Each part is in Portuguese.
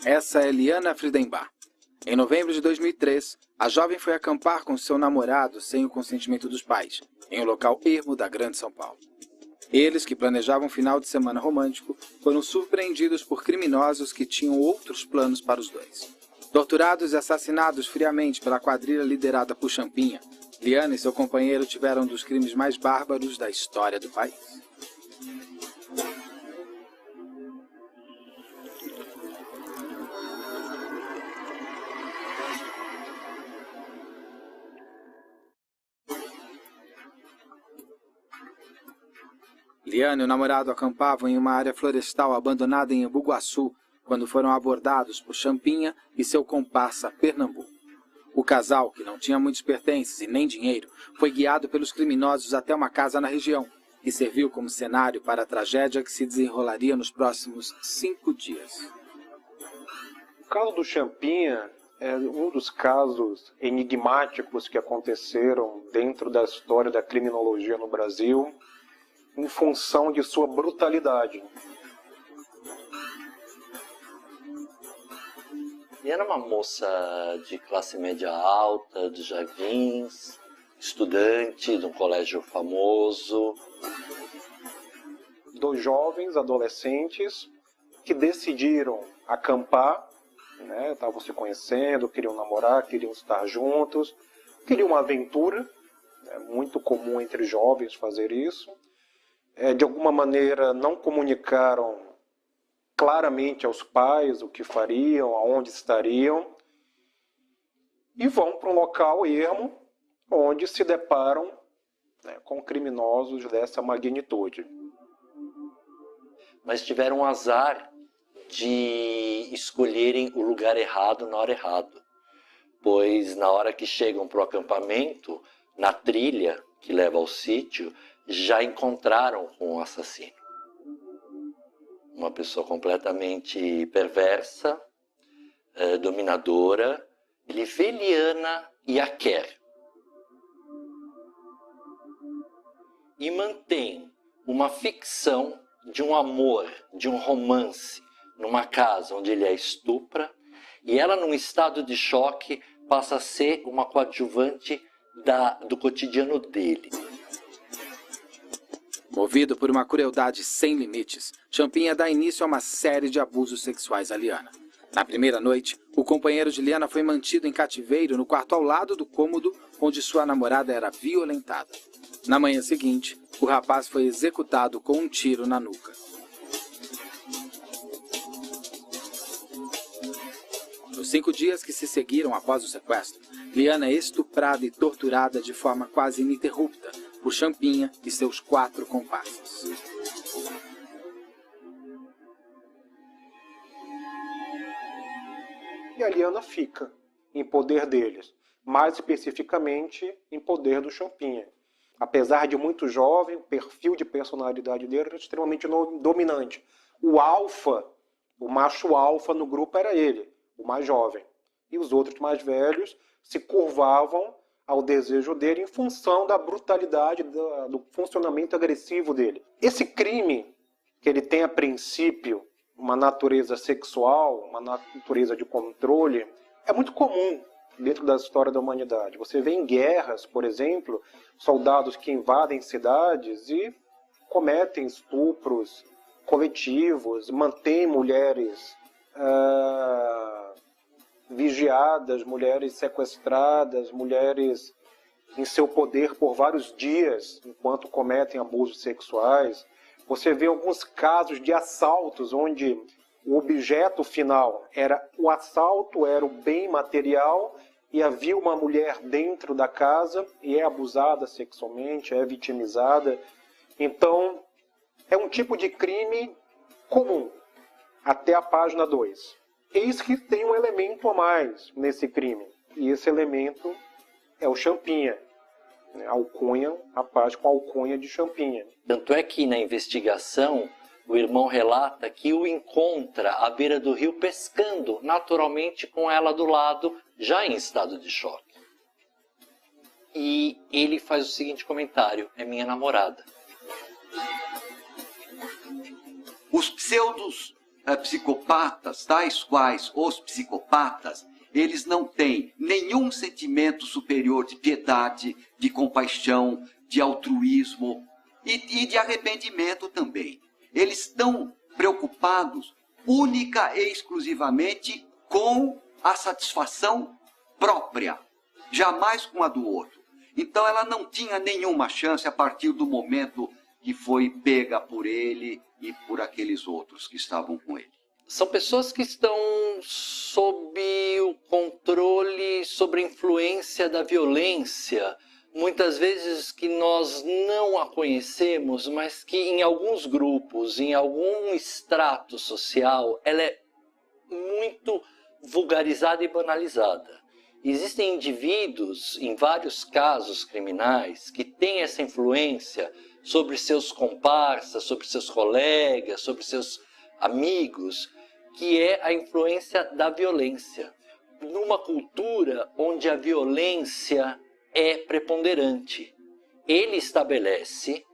Essa é Liana Friedenbach. Em novembro de 2003, a jovem foi acampar com seu namorado sem o consentimento dos pais, em um local ermo da Grande São Paulo. Eles, que planejavam um final de semana romântico, foram surpreendidos por criminosos que tinham outros planos para os dois. Torturados e assassinados friamente pela quadrilha liderada por Champinha, Liana e seu companheiro tiveram um dos crimes mais bárbaros da história do país. Liana e o namorado acampavam em uma área florestal abandonada em Embu-Guaçu quando foram abordados por Champinha e seu comparsa Pernambuco. O casal, que não tinha muitos pertences e nem dinheiro, foi guiado pelos criminosos até uma casa na região e serviu como cenário para a tragédia que se desenrolaria nos próximos 5 dias. O caso do Champinha é um dos casos enigmáticos que aconteceram dentro da história da criminologia no Brasil, em função de sua brutalidade. E era uma moça de classe média alta, de Jardins, estudante de um colégio famoso. 2 jovens adolescentes que decidiram acampar, né? Estavam se conhecendo, queriam namorar, queriam estar juntos, queriam uma aventura. É muito comum entre jovens fazer isso. De alguma maneira não comunicaram claramente aos pais o que fariam, aonde estariam, e vão para um local ermo, onde se deparam, né, com criminosos dessa magnitude. Mas tiveram o azar de escolherem o lugar errado na hora errada, pois na hora que chegam para o acampamento, na trilha que leva ao sítio, já encontraram um assassino. Uma pessoa completamente perversa, dominadora, ele vê Liana e a quer. E mantém uma ficção de um amor, de um romance, numa casa onde ele a estupra, e ela, num estado de choque, passa a ser uma coadjuvante do cotidiano dele. Movido por uma crueldade sem limites, Champinha dá início a uma série de abusos sexuais a Liana. Na primeira noite, o companheiro de Liana foi mantido em cativeiro no quarto ao lado do cômodo onde sua namorada era violentada. Na manhã seguinte, o rapaz foi executado com um tiro na nuca. Nos 5 dias que se seguiram após o sequestro, Liana é estuprada e torturada de forma quase ininterrupta por Champinha e seus 4 comparsas. E a Liana fica em poder deles, mais especificamente em poder do Champinha. Apesar de muito jovem, o perfil de personalidade dele era extremamente dominante. O alfa, o macho alfa no grupo era ele, o mais jovem. E os outros mais velhos se curvavam ao desejo dele em função da brutalidade, do funcionamento agressivo dele. Esse crime, que ele tem a princípio uma natureza sexual, uma natureza de controle, é muito comum dentro da história da humanidade. Você vê em guerras, por exemplo, soldados que invadem cidades e cometem estupros coletivos, mantêm mulheres vigiadas, mulheres sequestradas, mulheres em seu poder por vários dias enquanto cometem abusos sexuais. Você vê alguns casos de assaltos onde o objeto final era o assalto, era o bem material, e havia uma mulher dentro da casa e é abusada sexualmente, é vitimizada. Então, é um tipo de crime comum, até a página 2. Eis que tem um elemento a mais nesse crime, e esse elemento é o Champinha. A alcunha, rapaz com a alcunha de Champinha. Tanto é que na investigação o irmão relata que o encontra à beira do rio pescando naturalmente com ela do lado, já em estado de choque. E ele faz o seguinte comentário: é minha namorada. Os pseudos psicopatas, tais quais os psicopatas, eles não têm nenhum sentimento superior de piedade, de compaixão, de altruísmo e de arrependimento também. Eles estão preocupados única e exclusivamente com a satisfação própria, jamais com a do outro. Então ela não tinha nenhuma chance a partir do momento que foi pega por ele e por aqueles outros que estavam com ele. São pessoas que estão sob o controle, sob a influência da violência, muitas vezes que nós não a conhecemos, mas que em alguns grupos, em algum extrato social, ela é muito vulgarizada e banalizada. Existem indivíduos, em vários casos criminais, que têm essa influência sobre seus comparsas, sobre seus colegas, sobre seus amigos, que é a influência da violência. Numa cultura onde a violência é preponderante, ele estabelece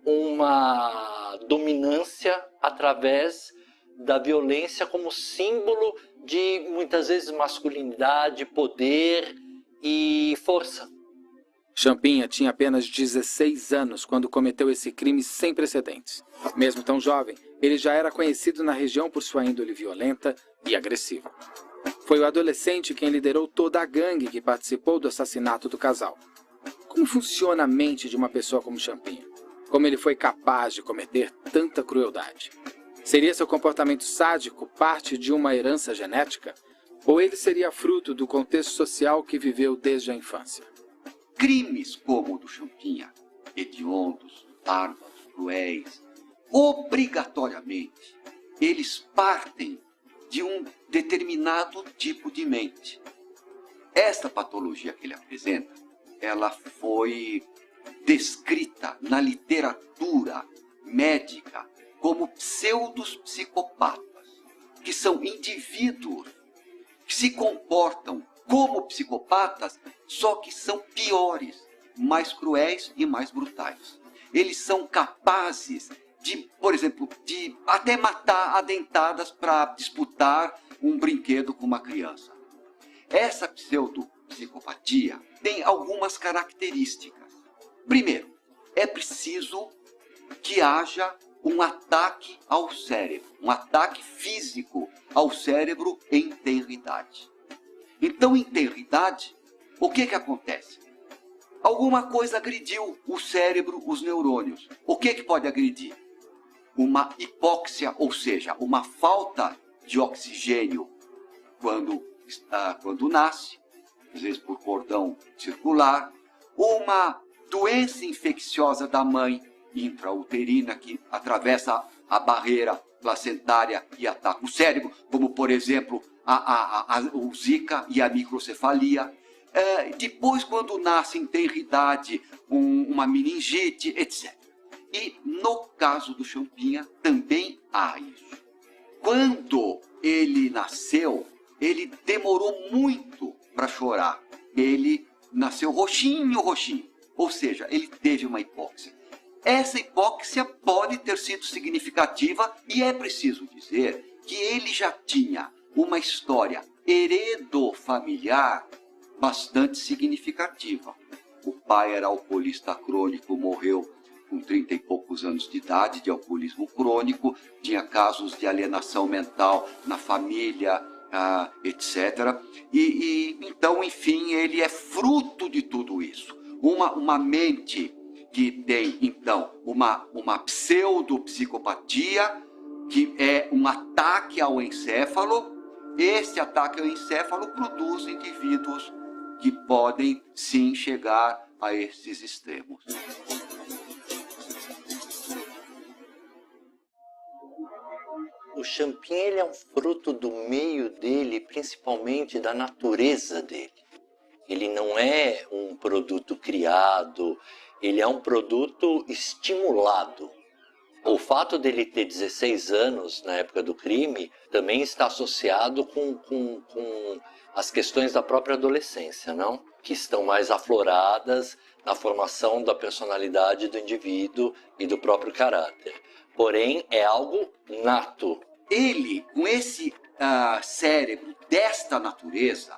uma dominância através da violência como símbolo de, muitas vezes, masculinidade, poder e força. Champinha tinha apenas 16 anos quando cometeu esse crime sem precedentes. Mesmo tão jovem, ele já era conhecido na região por sua índole violenta e agressiva. Foi o adolescente quem liderou toda a gangue que participou do assassinato do casal. Como funciona a mente de uma pessoa como Champinha? Como ele foi capaz de cometer tanta crueldade? Seria seu comportamento sádico parte de uma herança genética? Ou ele seria fruto do contexto social que viveu desde a infância? Crimes como o do Champinha, hediondos, bárbaros, cruéis, obrigatoriamente, eles partem de um determinado tipo de mente. Esta patologia que ele apresenta, ela foi descrita na literatura médica como pseudos-psicopatas, que são indivíduos que se comportam como psicopatas, só que são piores, mais cruéis e mais brutais. Eles são capazes de, por exemplo, de até matar a dentadas para disputar um brinquedo com uma criança. Essa pseudopsicopatia tem algumas características. Primeiro, é preciso que haja um ataque ao cérebro, um ataque físico ao cérebro em tenra idade. Então, em tenra idade, o que acontece? Alguma coisa agrediu o cérebro, os neurônios. O que pode agredir? Uma hipóxia, ou seja, uma falta de oxigênio quando nasce, às vezes por cordão circular, uma doença infecciosa da mãe intrauterina que atravessa a barreira placentária e ataca o cérebro, como por exemplo o Zika e a microcefalia. Depois, quando nasce em tenra idade, uma meningite, etc. E no caso do Champinha também há isso. Quando ele nasceu, ele demorou muito para chorar. Ele nasceu roxinho, ou seja, ele teve uma hipóxia. Essa hipóxia pode ter sido significativa e é preciso dizer que ele já tinha uma história heredofamiliar bastante significativa. O pai era alcoolista crônico, morreu com 30 e poucos anos de idade de alcoolismo crônico, tinha casos de alienação mental na família, etc. Então, enfim, ele é fruto de tudo isso. Uma mente que tem, então, uma pseudopsicopatia, que é um ataque ao encéfalo. Esse ataque ao encéfalo produz indivíduos que podem, sim, chegar a esses extremos. O Champinha, ele é um fruto do meio dele, principalmente da natureza dele. Ele não é um produto criado, ele é um produto estimulado. O fato dele ter 16 anos na época do crime também está associado com as questões da própria adolescência, não? Que estão mais afloradas na formação da personalidade do indivíduo e do próprio caráter. Porém, é algo nato ele, com esse cérebro desta natureza,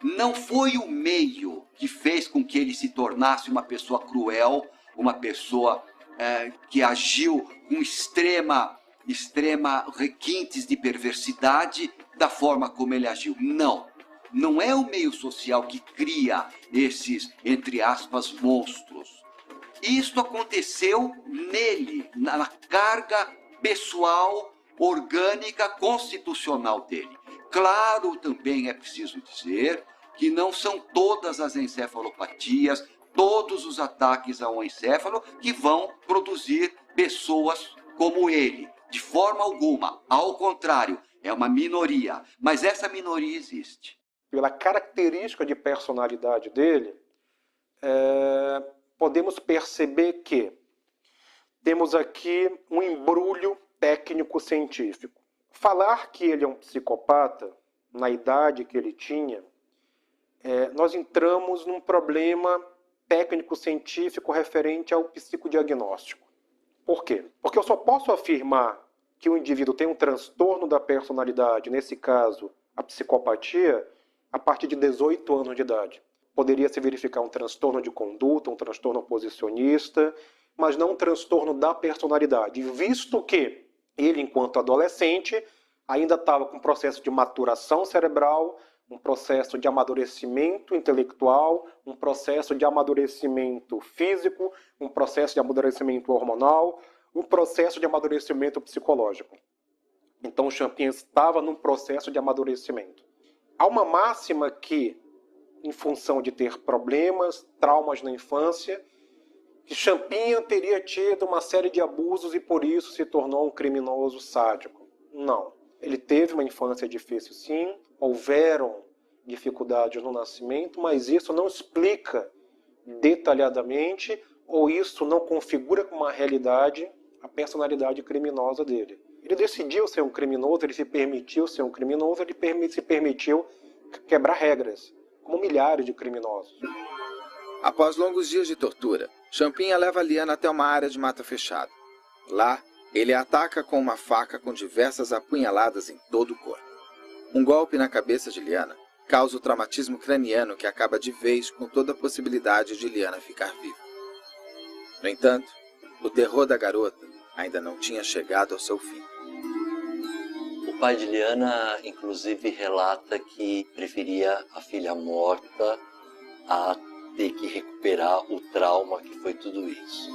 não foi o meio que fez com que ele se tornasse uma pessoa cruel, uma pessoa que agiu com extrema requintes de perversidade da forma como ele agiu. Não. Não é o meio social que cria esses, entre aspas, monstros. Isto aconteceu nele, na carga pessoal, orgânica, constitucional dele. Claro, também é preciso dizer que não são todas as encefalopatias, todos os ataques ao encéfalo que vão produzir pessoas como ele. De forma alguma. Ao contrário, é uma minoria. Mas essa minoria existe. Pela característica de personalidade dele, podemos perceber que temos aqui um embrulho técnico-científico. Falar que ele é um psicopata, na idade que ele tinha, nós entramos num problema técnico-científico referente ao psicodiagnóstico. Por quê? Porque eu só posso afirmar que o indivíduo tem um transtorno da personalidade, nesse caso, a psicopatia, a partir de 18 anos de idade. Poderia se verificar um transtorno de conduta, um transtorno oposicionista, mas não um transtorno da personalidade, visto que ele, enquanto adolescente, ainda estava com um processo de maturação cerebral, um processo de amadurecimento intelectual, um processo de amadurecimento físico, um processo de amadurecimento hormonal, um processo de amadurecimento psicológico. Então, o Champignon estava num processo de amadurecimento. Há uma máxima que, em função de ter problemas, traumas na infância, que Champignon teria tido uma série de abusos e por isso se tornou um criminoso sádico. Não. Ele teve uma infância difícil, sim. Houveram dificuldades no nascimento, mas isso não explica detalhadamente ou isso não configura como uma realidade a personalidade criminosa dele. Ele decidiu ser um criminoso, ele se permitiu ser um criminoso, ele se permitiu quebrar regras, como milhares de criminosos. Após longos dias de tortura, Champignon leva Liana até uma área de mata fechada. Lá, ele a ataca com uma faca com diversas apunhaladas em todo o corpo. Um golpe na cabeça de Liana causa o traumatismo craniano que acaba de vez com toda a possibilidade de Liana ficar viva. No entanto, o terror da garota ainda não tinha chegado ao seu fim. O pai de Liana, inclusive, relata que preferia a filha morta a ter que recuperar o trauma que foi tudo isso.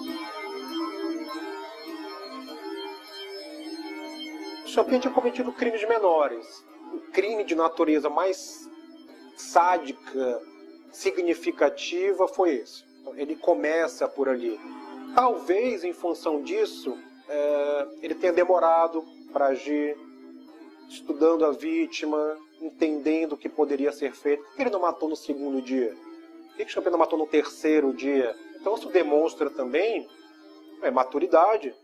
Champignon tinha cometido crimes menores. O crime de natureza mais sádica, significativa, foi esse. Então, ele começa por ali. Talvez, em função disso, ele tenha demorado para agir, estudando a vítima, entendendo o que poderia ser feito. Por que ele não matou no segundo dia? Por que Champignon não matou no terceiro dia? Então isso demonstra também maturidade.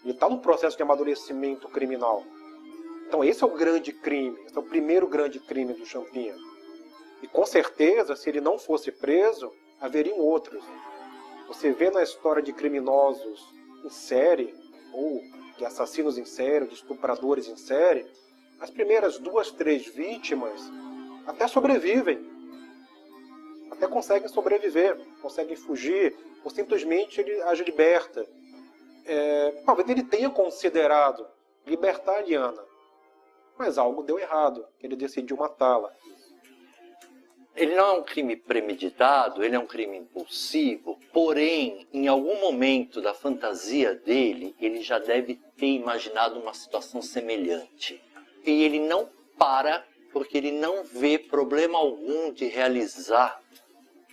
Ele está num processo de amadurecimento criminal. Então esse é o grande crime, esse é o primeiro grande crime do Champignon. E com certeza, se ele não fosse preso, haveriam outros. Você vê na história de criminosos em série, ou de assassinos em série, de estupradores em série, as primeiras 2, 3 vítimas até sobrevivem. Até conseguem sobreviver, conseguem fugir, ou simplesmente ele as liberta. Talvez ele tenha considerado libertar a Liana, mas algo deu errado, ele decidiu matá-la. Ele não é um crime premeditado, ele é um crime impulsivo, porém, em algum momento da fantasia dele, ele já deve ter imaginado uma situação semelhante. E ele não para, porque ele não vê problema algum de realizar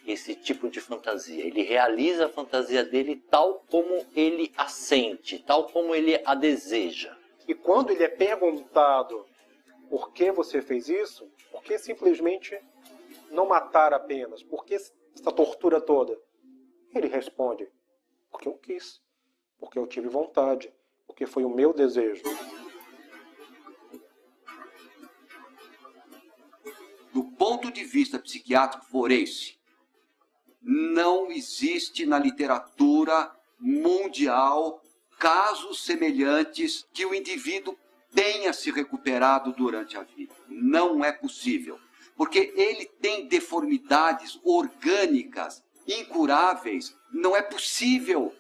esse tipo de fantasia. Ele realiza a fantasia dele tal como ele a sente, tal como ele a deseja. E quando ele é perguntado por que você fez isso, por que simplesmente não matar apenas? Por que essa tortura toda? Ele responde, porque eu quis, porque eu tive vontade, porque foi o meu desejo. Do ponto de vista psiquiátrico forense, não existe na literatura mundial casos semelhantes que o indivíduo tenha se recuperado durante a vida. Não é possível, porque ele tem deformidades orgânicas incuráveis. Não é possível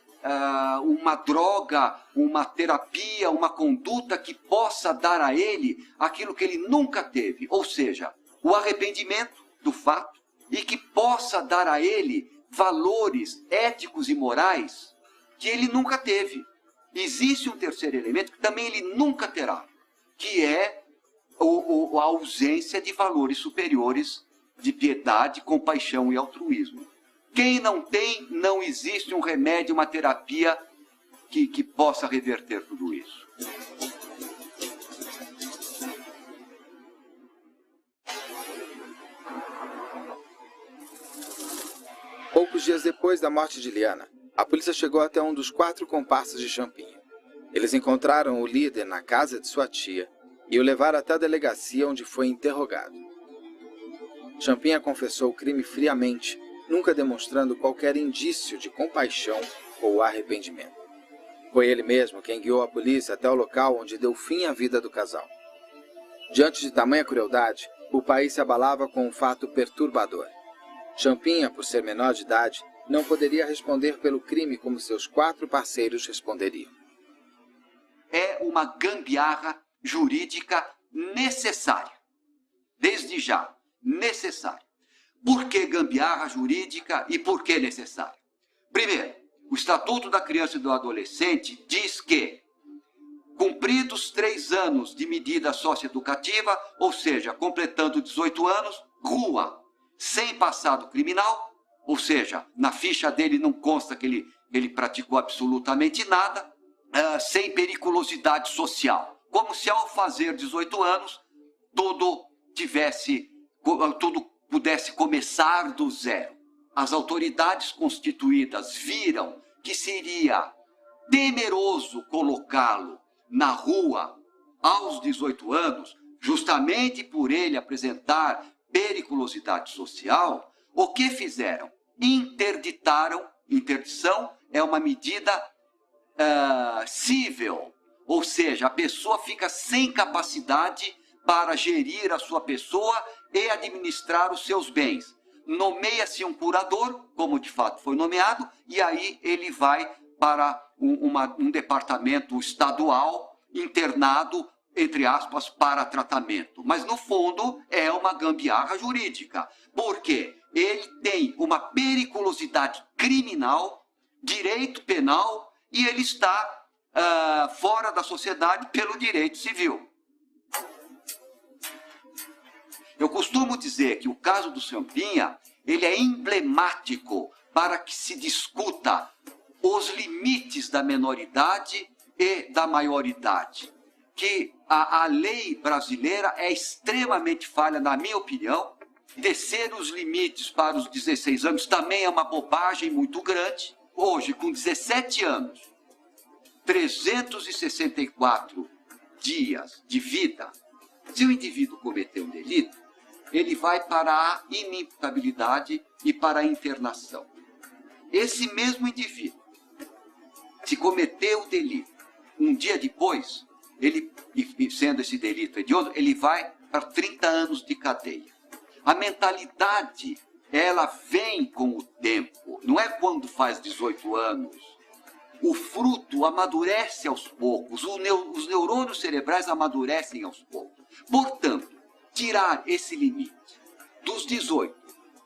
uma droga, uma terapia, uma conduta que possa dar a ele aquilo que ele nunca teve, ou seja, o arrependimento do fato, e que possa dar a ele valores éticos e morais que ele nunca teve. Existe um terceiro elemento que também ele nunca terá, que é a ausência de valores superiores de piedade, compaixão e altruísmo. Quem não tem, não existe um remédio, uma terapia que possa reverter tudo isso. Poucos dias depois da morte de Liana, a polícia chegou até um dos 4 comparsas de Champinha. Eles encontraram o líder na casa de sua tia e o levaram até a delegacia, onde foi interrogado. Champinha confessou o crime friamente, nunca demonstrando qualquer indício de compaixão ou arrependimento. Foi ele mesmo quem guiou a polícia até o local onde deu fim à vida do casal. Diante de tamanha crueldade, o país se abalava com um fato perturbador. Champinha, por ser menor de idade, não poderia responder pelo crime como seus 4 parceiros responderiam. É uma gambiarra jurídica necessária. Desde já, necessária. Por que gambiarra jurídica e por que necessária? Primeiro, o Estatuto da Criança e do Adolescente diz que, cumpridos 3 anos de medida socioeducativa, ou seja, completando 18 anos, rua, sem passado criminal, ou seja, na ficha dele não consta que ele praticou absolutamente nada, sem periculosidade social. Como se ao fazer 18 anos, tudo pudesse começar do zero. As autoridades constituídas viram que seria temeroso colocá-lo na rua aos 18 anos, justamente por ele apresentar periculosidade social. O que fizeram? Interditaram. Interdição é uma medida cível, ou seja, a pessoa fica sem capacidade para gerir a sua pessoa e administrar os seus bens. Nomeia-se um curador, como de fato foi nomeado, e aí ele vai para um departamento estadual, internado, entre aspas, para tratamento. Mas, no fundo, é uma gambiarra jurídica, porque ele tem uma periculosidade criminal, direito penal, e ele está fora da sociedade pelo direito civil. Eu costumo dizer que o caso do Champinha, ele é emblemático para que se discuta os limites da menoridade e da maioridade. Que a lei brasileira é extremamente falha, na minha opinião. Descer os limites para os 16 anos também é uma bobagem muito grande. Hoje, com 17 anos, 364 dias de vida, se o indivíduo cometer um delito, ele vai para a inimputabilidade e para a internação. Esse mesmo indivíduo, se cometer o delito um dia depois, ele, sendo esse delito hediondo, ele vai para 30 anos de cadeia. A mentalidade, ela vem com o tempo, não é quando faz 18 anos. O fruto amadurece aos poucos, os neurônios cerebrais amadurecem aos poucos. Portanto, tirar esse limite dos 18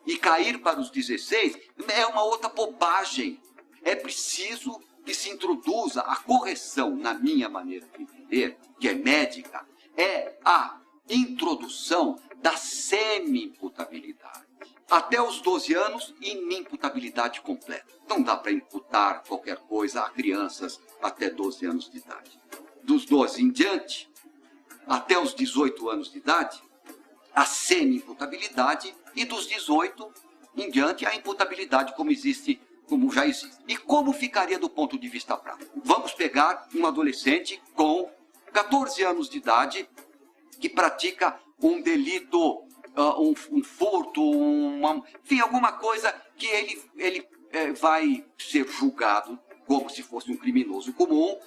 e cair para os 16 é uma outra bobagem. É preciso que se introduza a correção, na minha maneira de entender, que é médica, é a introdução da semi-imputabilidade. Até os 12 anos, inimputabilidade completa. Não dá para imputar qualquer coisa a crianças até 12 anos de idade. Dos 12 em diante, até os 18 anos de idade, a semi-imputabilidade, e dos 18 em diante, a imputabilidade como já existe. E como ficaria do ponto de vista prático? Vamos pegar um adolescente com 14 anos de idade que pratica um delito, um furto, enfim, alguma coisa que ele vai ser julgado como se fosse um criminoso comum,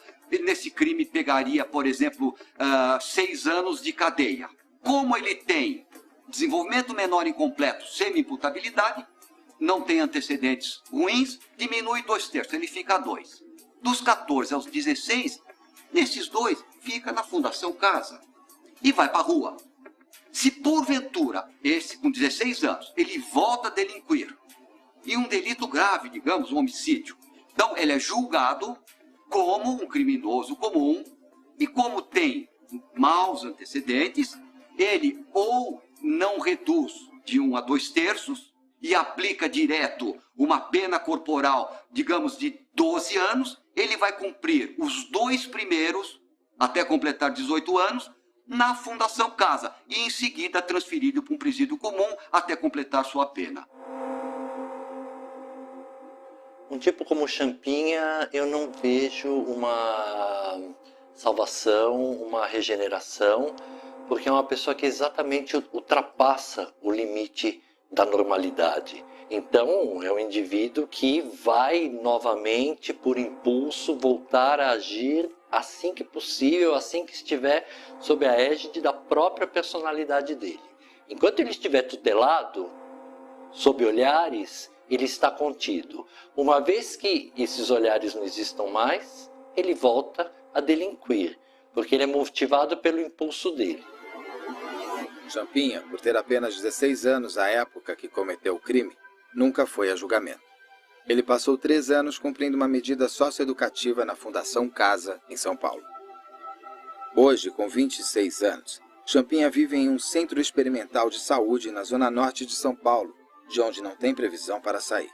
nesse crime pegaria, por exemplo, 6 anos de cadeia. Como ele tem desenvolvimento menor incompleto, semi-imputabilidade, não tem antecedentes ruins, diminui 2/3, ele fica a 2. Dos 14 aos 16, nesses 2, fica na Fundação Casa e vai para a rua. Se porventura, esse com 16 anos, ele volta a delinquir, e um delito grave, digamos, um homicídio, então ele é julgado como um criminoso comum, e como tem maus antecedentes, ele ou não reduz de 1 a 2/3 e aplica direto uma pena corporal, digamos, de 12 anos, ele vai cumprir os 2 primeiros, até completar 18 anos, na Fundação Casa, e em seguida transferido para um presídio comum até completar sua pena. Um tipo como Champinha, eu não vejo uma salvação, uma regeneração, porque é uma pessoa que exatamente ultrapassa o limite da normalidade. Então, é um indivíduo que vai novamente, por impulso, voltar a agir assim que possível, assim que estiver sob a égide da própria personalidade dele. Enquanto ele estiver tutelado, sob olhares, ele está contido. Uma vez que esses olhares não existam mais, ele volta a delinquir, porque ele é motivado pelo impulso dele. Champinha, por ter apenas 16 anos à época que cometeu o crime, nunca foi a julgamento. Ele passou 3 anos cumprindo uma medida socioeducativa na Fundação Casa, em São Paulo. Hoje, com 26 anos, Champinha vive em um centro experimental de saúde na zona norte de São Paulo, de onde não tem previsão para sair.